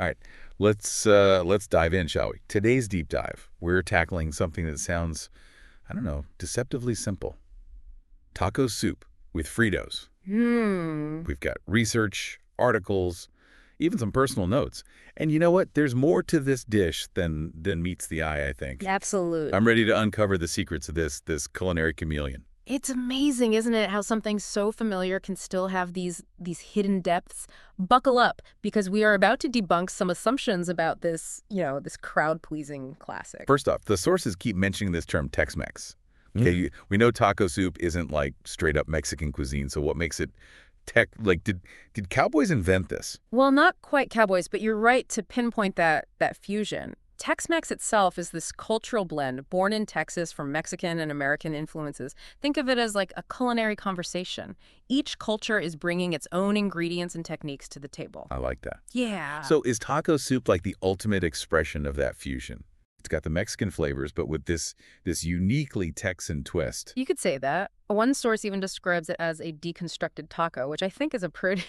All right, let's dive in, shall we? Today's deep dive, we're tackling something that sounds, I don't know, deceptively simple. Taco soup with Fritos. Hmm. We've got research, articles, even some personal notes. And you know what? There's more to this dish than meets the eye, I think. Absolute. I'm ready to uncover the secrets of this culinary chameleon. It's amazing, isn't it, how something so familiar can still have these hidden depths? Buckle up, because we are about to debunk some assumptions about this crowd-pleasing classic. First off, the sources keep mentioning this term Tex-Mex. Okay, we know taco soup isn't like straight up Mexican cuisine, so what makes it did cowboys invent this? Well, not quite cowboys, but you're right to pinpoint that fusion. Tex-Mex itself is this cultural blend born in Texas from Mexican and American influences. Think of it as like a culinary conversation. Each culture is bringing its own ingredients and techniques to the table. I like that. Yeah. So is taco soup like the ultimate expression of that fusion? It's got the Mexican flavors, but with this uniquely Texan twist. You could say that. One source even describes it as a deconstructed taco, which I think is a pretty,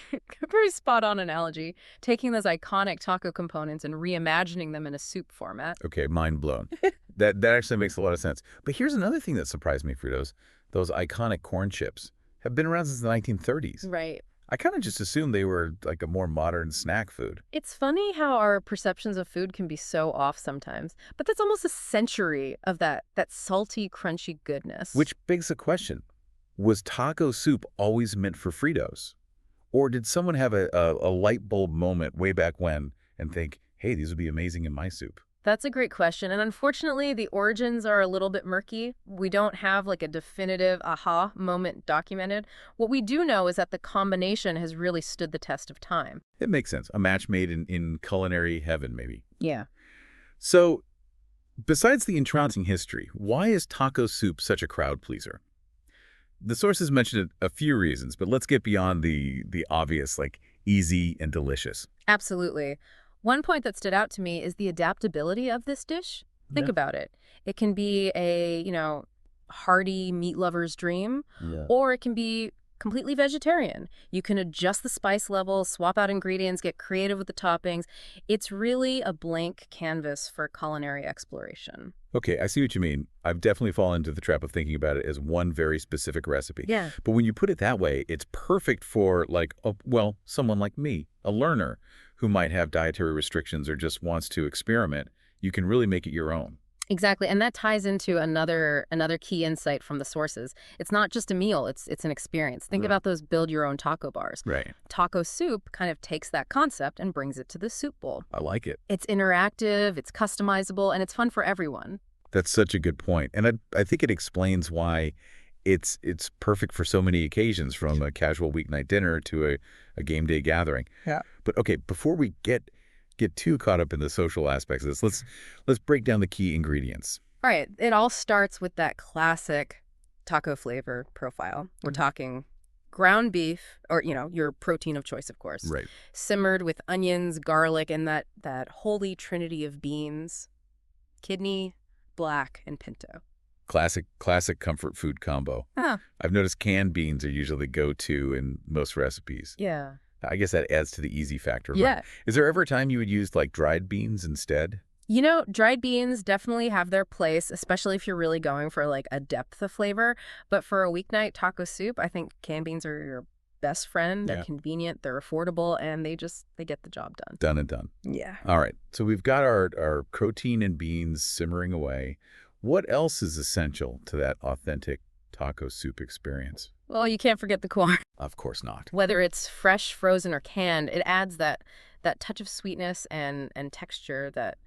pretty spot-on analogy, taking those iconic taco components and reimagining them in a soup format. Okay, mind blown. That actually makes a lot of sense. But here's another thing that surprised me, Fritos. Those iconic corn chips have been around since the 1930s. Right. I kind of just assumed they were like a more modern snack food. It's funny how our perceptions of food can be so off sometimes, but that's almost a century of that salty, crunchy goodness. Which begs the question, was taco soup always meant for Fritos? Or did someone have a light bulb moment way back when and think, hey, these would be amazing in my soup? That's a great question. And unfortunately, the origins are a little bit murky. We don't have like a definitive aha moment documented. What we do know is that the combination has really stood the test of time. It makes sense. A match made in culinary heaven, maybe. Yeah. So, besides the entrancing history, why is taco soup such a crowd pleaser? The sources mentioned a few reasons, but let's get beyond the obvious, like easy and delicious. Absolutely. One point that stood out to me is the adaptability of this dish. Think Yeah. about it. It can be a hearty meat lover's dream, Yeah. or it can be completely vegetarian. You can adjust the spice level, swap out ingredients, get creative with the toppings. It's really a blank canvas for culinary exploration. Okay, I see what you mean. I've definitely fallen into the trap of thinking about it as one very specific recipe. Yeah. But when you put it that way, it's perfect for someone like me, a learner who might have dietary restrictions or just wants to experiment. You can really make it your own. Exactly, and that ties into another key insight from the sources. It's not just a meal, it's an experience. Think Right. about those build your own taco bars. Right. Taco soup kind of takes that concept and brings it to the soup bowl. I like it. It's interactive, it's customizable, and it's fun for everyone. That's such a good point. And I think it explains why it's perfect for so many occasions, from a casual weeknight dinner to a game day gathering. Yeah. But okay, before we get too caught up in the social aspects of this, let's break down the key ingredients. All right, it all starts with that classic taco flavor profile. We're talking ground beef, or your protein of choice, of course. Right. Simmered with onions, garlic, and that holy trinity of beans: kidney, black, and pinto. Classic comfort food combo. Huh. I've noticed canned beans are usually go-to in most recipes. Yeah. I guess that adds to the easy factor. Yeah. Is there ever a time you would use like dried beans instead? Dried beans definitely have their place, especially if you're really going for like a depth of flavor. But for a weeknight taco soup, I think canned beans are your best friend. They're Yeah. convenient, they're affordable, and they get the job done. Done and done. Yeah. All right. So we've got our protein and beans simmering away. What else is essential to that authentic taco soup experience? Well, you can't forget the corn. Of course not. Whether it's fresh, frozen, or canned, it adds that touch of sweetness and texture that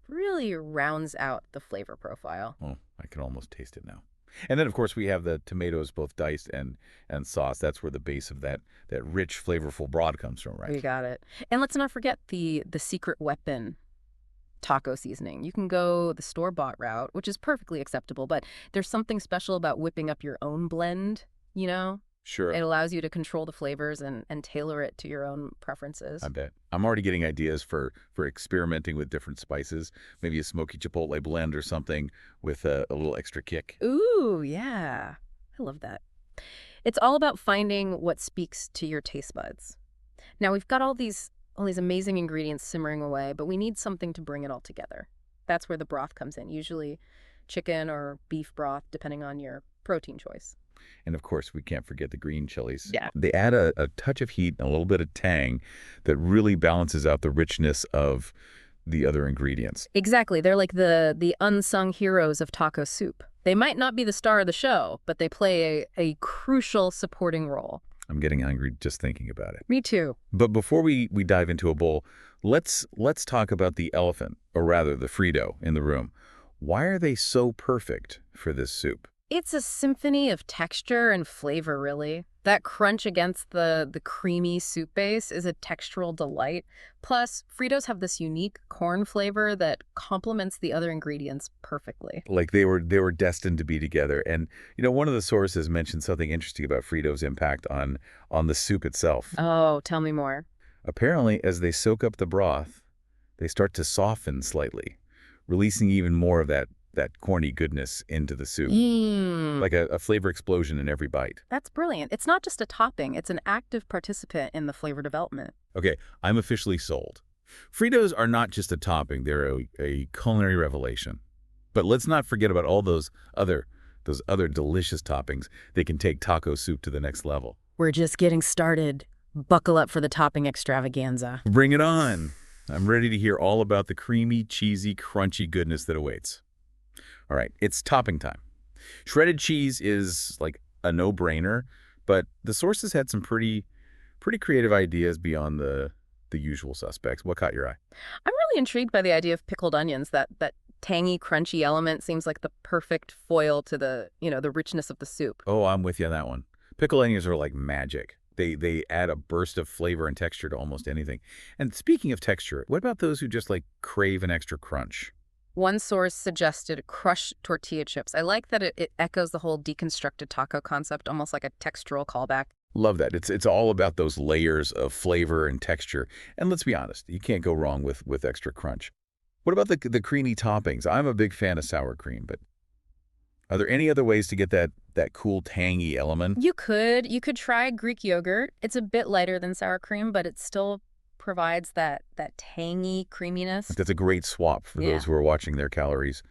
really rounds out the flavor profile. Oh, I can almost taste it now. And then, of course, we have the tomatoes, both diced and sauce. That's where the base of that rich, flavorful broth comes from, right? You got it. And let's not forget the secret weapon, taco seasoning. You can go the store-bought route, which is perfectly acceptable, but there's something special about whipping up your own blend, Sure. It allows you to control the flavors and tailor it to your own preferences. I bet. I'm already getting ideas for experimenting with different spices. Maybe a smoky chipotle blend or something with a little extra kick. Ooh, yeah. I love that. It's all about finding what speaks to your taste buds. Now, we've got all these all these amazing ingredients simmering away, but we need something to bring it all together. That's where the broth comes in, usually chicken or beef broth, depending on your protein choice. And of course, we can't forget the green chilies. Yeah. They add a touch of heat and a little bit of tang that really balances out the richness of the other ingredients. Exactly. They're like the unsung heroes of taco soup. They might not be the star of the show, but they play a crucial supporting role. I'm getting hungry just thinking about it. Me too. But before we dive into a bowl, let's talk about the elephant, or rather the Frito, in the room. Why are they so perfect for this soup? It's a symphony of texture and flavor, really. That crunch against the creamy soup base is a textural delight. Plus, Fritos have this unique corn flavor that complements the other ingredients perfectly. Like they were destined to be together. And one of the sources mentioned something interesting about Frito's impact on the soup itself. Oh, tell me more. Apparently, as they soak up the broth, they start to soften slightly, releasing even more of that corny goodness into the soup. Like a flavor explosion in every bite. That's brilliant. It's not just a topping, it's an active participant in the flavor development. Okay, I'm officially sold. Fritos are not just a topping, they're a culinary revelation. But let's not forget about all those other delicious toppings that can take taco soup to the next level. We're just getting started. Buckle up for the topping extravaganza. Bring it on. I'm ready to hear all about the creamy, cheesy, crunchy goodness that awaits. All right, it's topping time. Shredded cheese is like a no-brainer, but the sources had some pretty creative ideas beyond the usual suspects. What caught your eye? I'm really intrigued by the idea of pickled onions. That tangy, crunchy element seems like the perfect foil to the richness of the soup. Oh, I'm with you on that one. Pickled onions are like magic. They add a burst of flavor and texture to almost anything. And speaking of texture, what about those who just crave an extra crunch? One source suggested crushed tortilla chips. I like that it echoes the whole deconstructed taco concept, almost like a textural callback. Love that. It's all about those layers of flavor and texture. And let's be honest, you can't go wrong with extra crunch. What about the creamy toppings? I'm a big fan of sour cream, but are there any other ways to get that cool tangy element? You could try Greek yogurt. It's a bit lighter than sour cream, but it still provides that tangy creaminess. That's a great swap for Yeah. those who are watching their calories.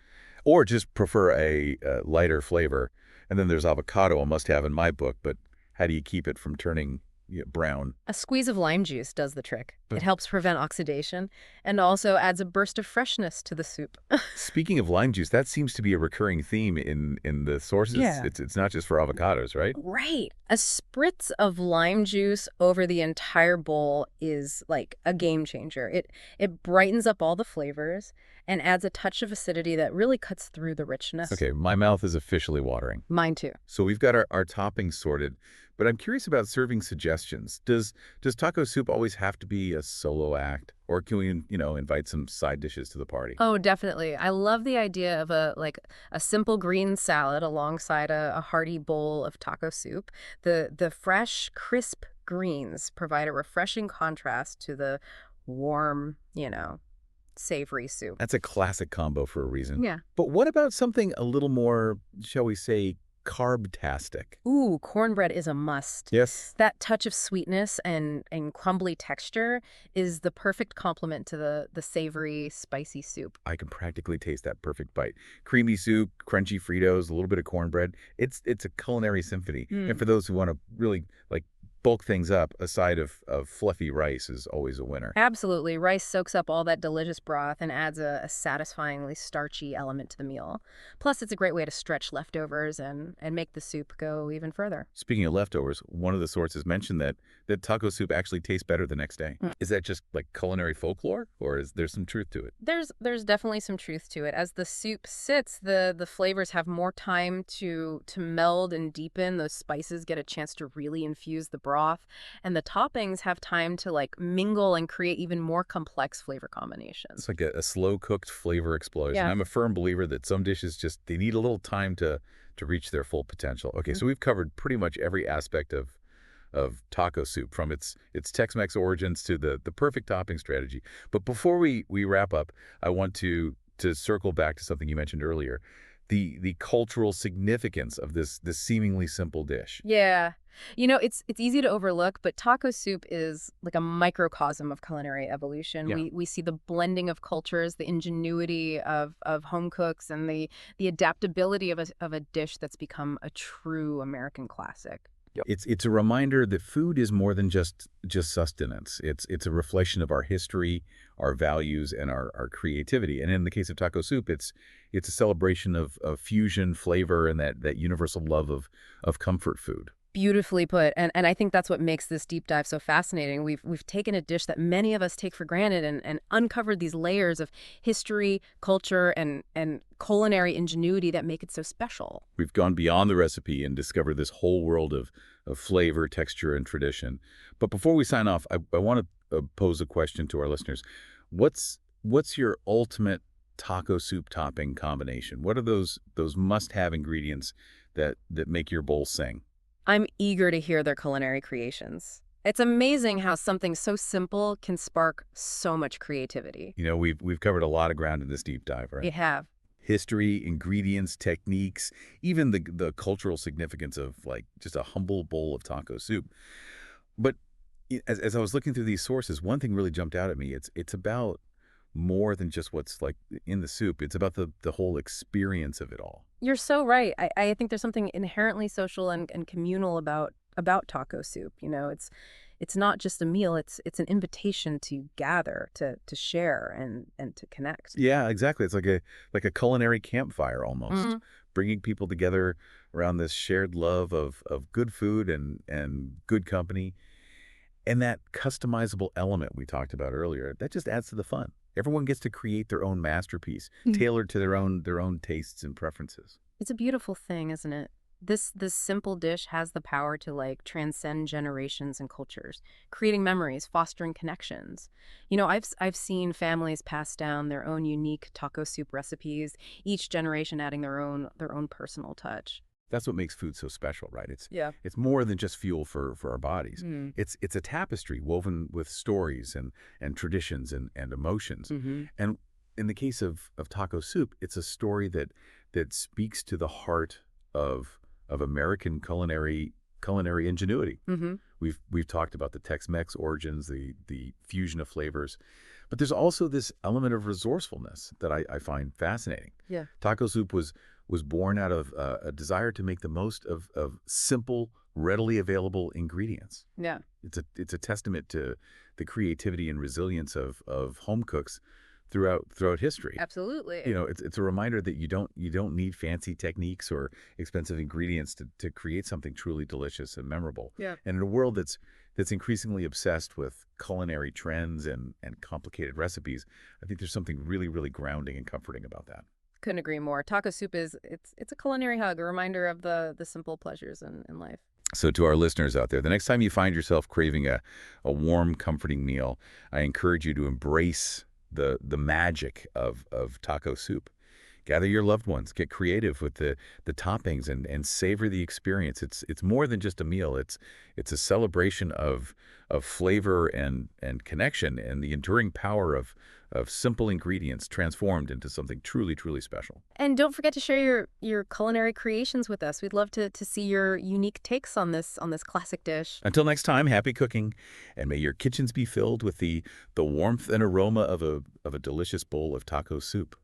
Or just prefer a lighter flavor. And then there's avocado, a must-have in my book, but how do you keep it from turning brown? A squeeze of lime juice does the trick. But- It helps prevent oxidation and also adds a burst of freshness to the soup. Speaking of lime juice, that seems to be a recurring theme in the sources. Yeah. It's not just for avocados, right? Right. A spritz of lime juice over the entire bowl is like a game changer. It brightens up all the flavors and adds a touch of acidity that really cuts through the richness. Okay, my mouth is officially watering. Mine too. So we've got our toppings sorted, but I'm curious about serving suggestions. Does taco soup always have to be a solo act, or can we, invite some side dishes to the party? Oh, definitely. I love the idea of a simple green salad alongside a hearty bowl of taco soup. The fresh, crisp greens provide a refreshing contrast to the warm, savory soup. That's a classic combo for a reason. Yeah. But what about something a little more, shall we say, carb-tastic? Ooh, cornbread is a must. Yes. That touch of sweetness and crumbly texture is the perfect complement to the savory, spicy soup. I can practically taste that perfect bite. Creamy soup, crunchy Fritos, a little bit of cornbread. It's a culinary symphony. And for those who want to really bulk things up, a side of fluffy rice is always a winner. Absolutely. Rice soaks up all that delicious broth and adds a satisfyingly starchy element to the meal. Plus, it's a great way to stretch leftovers and make the soup go even further. Speaking of leftovers, one of the sources mentioned that taco soup actually tastes better the next day. Is that just culinary folklore, or is there some truth to it? There's definitely some truth to it. As the soup sits, the flavors have more time to meld and deepen. Those spices get a chance to really infuse the broth, and the toppings have time to mingle and create even more complex flavor combinations. It's like a slow-cooked flavor explosion. Yeah. I'm a firm believer that some dishes they need a little time to reach their full potential. Okay, so we've covered pretty much every aspect of taco soup, from its Tex-Mex origins to the perfect topping strategy. But before we wrap up, I want to circle back to something you mentioned earlier, the cultural significance of this seemingly simple dish. Yeah. It's easy to overlook, but taco soup is like a microcosm of culinary evolution. Yeah. We see the blending of cultures, the ingenuity of home cooks, and the adaptability of a dish that's become a true American classic. Yep. It's a reminder that food is more than just sustenance. It's a reflection of our history, our values, and our creativity. And in the case of taco soup, it's a celebration of fusion, flavor, and that universal love of comfort food. Beautifully put. And I think that's what makes this deep dive so fascinating. We've taken a dish that many of us take for granted and uncovered these layers of history, culture, and culinary ingenuity that make it so special. We've gone beyond the recipe and discovered this whole world of flavor, texture, and tradition. But before we sign off, I want to pose a question to our listeners. What's your ultimate taco soup topping combination? What are those must-have ingredients that make your bowl sing? I'm eager to hear their culinary creations. It's amazing how something so simple can spark so much creativity. We've covered a lot of ground in this deep dive, You right? have. History, ingredients, techniques, even the cultural significance of like just a humble bowl of taco soup. But as I was looking through these sources, one thing really jumped out at me. It's about more than just what's like in the soup. It's about the whole experience of it all. You're so right. I think there's something inherently social and communal about taco soup. It's not just a meal, it's an invitation to gather, to share and to connect. Yeah, exactly. It's like a culinary campfire almost, Mhm. bringing people together around this shared love of good food and good company. And that customizable element we talked about earlier, that just adds to the fun. Everyone gets to create their own masterpiece, tailored to their own tastes and preferences. It's a beautiful thing, isn't it? This simple dish has the power to like transcend generations and cultures, creating memories, fostering connections. I've seen families pass down their own unique taco soup recipes, each generation adding their own personal touch. That's what makes food so special, right? Yeah. It's more than just fuel for our bodies. Mm. It's a tapestry woven with stories and traditions and emotions. Mm-hmm. And in the case of taco soup, it's a story that speaks to the heart of American culinary ingenuity. Mm-hmm. We've talked about the Tex-Mex origins, the fusion of flavors, but there's also this element of resourcefulness that I find fascinating. Yeah. Taco soup was born out of a desire to make the most of simple, readily available ingredients. Yeah. It's a testament to the creativity and resilience of home cooks throughout history. Absolutely. It's a reminder that you don't need fancy techniques or expensive ingredients to create something truly delicious and memorable. Yeah. And in a world that's increasingly obsessed with culinary trends and complicated recipes, I think there's something really, really grounding and comforting about that. Couldn't agree more. Taco soup it's a culinary hug, a reminder of the simple pleasures in life. So to our listeners out there, the next time you find yourself craving a warm, comforting meal, I encourage you to embrace the magic of taco soup. Gather your loved ones, get creative with the toppings and savor the experience. It's more than just a meal. It's a celebration of flavor and connection and the enduring power of simple ingredients transformed into something truly, truly special. And don't forget to share your culinary creations with us. We'd love to see your unique takes on this classic dish. Until next time, happy cooking, and may your kitchens be filled with the warmth and aroma of a delicious bowl of taco soup.